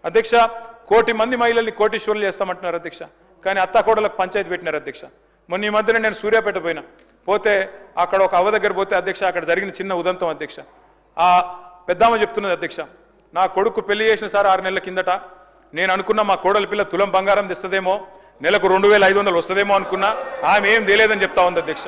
అధ్యక్ష 1 కోటి మంది మహిళల్ని కోటీశ్వరులు చేస్తామంటున్నారు అధ్యక్ష. కానీ అత్తాకోడలకు పంచాయతీ పెట్టినారు అధ్యక్ష. మొన్న ఈ మధ్యన నేను సూర్యాపేట పోతే అక్కడ ఒక అవ్వ దగ్గర పోతే అధ్యక్ష అక్కడ జరిగిన చిన్న ఉదంతం అధ్యక్ష. ఆ పెద్దామ చెప్తున్నది అధ్యక్ష, నా కొడుకు పెళ్లి చేసిన సార్ 6 నెలల కిందట నేను అనుకున్నా మా కోడలి పిల్ల తులం బంగారం తెస్తుందేమో, నెలకు 2500 వస్తుందేమో అనుకున్నా, ఆమె ఏం తెలియదని చెప్తా ఉంది అధ్యక్ష.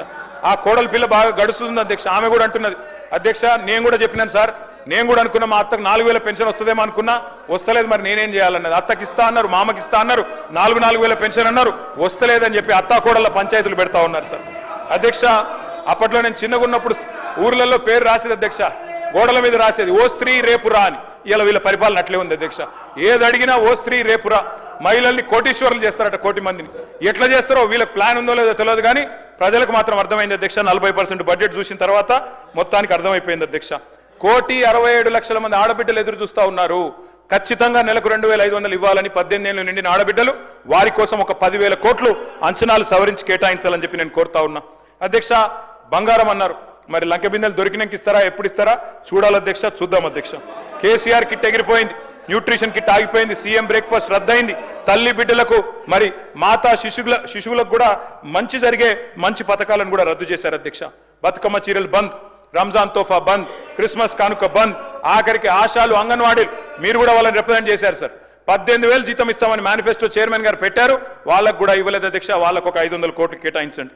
ఆ కోడలి పిల్ల బాగా గడుస్తుంది అధ్యక్ష. ఆమె కూడా అంటున్నది అధ్యక్ష, నేను కూడా చెప్పినాను సార్, నేను కూడా అనుకున్నా మా అత్తకు 4000 పెన్షన్ వస్తుందేమో అనుకున్నా, వస్తలేదు, మరి నేనేం చేయాలన్నది. అత్తకి ఇస్తా అన్నారు, మామకి ఇస్తా అన్నారు, 4000 పెన్షన్ అన్నారు, వస్తలేదని చెప్పి అత్తా కోడళ్ళ పంచాయతీలు పెడతా ఉన్నారు సార్. అధ్యక్ష అప్పట్లో నేను చిన్నగా ఉన్నప్పుడు ఊర్లలో పేరు రాసేది అధ్యక్ష, గోడల మీద రాసేది ఓ స్త్రీ రేపురా అని. ఇలా వీళ్ళ పరిపాలన అట్లే ఉంది అధ్యక్ష. ఏది అడిగినా ఓ స్త్రీ రేపురా. మహిళల్ని కోటీశ్వరులు చేస్తారట, 1 కోటి మందిని. ఎట్లా చేస్తారో వీళ్ళకి ప్లాన్ ఉందో లేదో తెలియదు, కానీ ప్రజలకు మాత్రం అర్థమైంది అధ్యక్ష. 40% బడ్జెట్ చూసిన తర్వాత మొత్తానికి అర్థమైపోయింది అధ్యక్ష. 1,67,00,000 మంది ఆడబిడ్డలు ఎదురు చూస్తా ఉన్నారు. ఖచ్చితంగా నెలకు 2,500 ఇవ్వాలని 18 ఏళ్ళు నిండిన ఆడబిడ్డలు, వారి కోసం ఒక 10,000 కోట్లు అంచనాలు సవరించి కేటాయించాలని చెప్పి నేను కోరుతా ఉన్నా అధ్యక్ష. బంగారం అన్నారు, మరి లంక బిందెలు దొరికినాక ఇస్తారా, ఎప్పుడు ఇస్తారా చూడాలి అధ్యక్ష, చూద్దాం అధ్యక్ష. కేసీఆర్ కిట్ ఎగిరిపోయింది, న్యూట్రిషన్ కిట్ ఆగిపోయింది, సీఎం బ్రేక్ఫాస్ట్ రద్దయింది, తల్లి బిడ్డలకు మరి మాతా శిశువులకు కూడా మంచి జరిగే మంచి పథకాలను కూడా రద్దు చేశారు అధ్యక్ష. బతుకమ్మ చీరలు బంద్, రంజాన్ తోఫా బంద్, క్రిస్మస్ కానుక బంద్, ఆఖరికి ఆశాలు అంగన్వాడీలు మీరు కూడా వాళ్ళని రిప్రజెంట్ చేశారు సార్. 18,000 జీతం ఇస్తామని మేనిఫెస్టో చైర్మన్ గారు పెట్టారు, వాళ్ళకు కూడా ఇవ్వలేదు అధ్యక్ష. వాళ్ళకు ఒక 500 కోట్లు కేటాయించండి.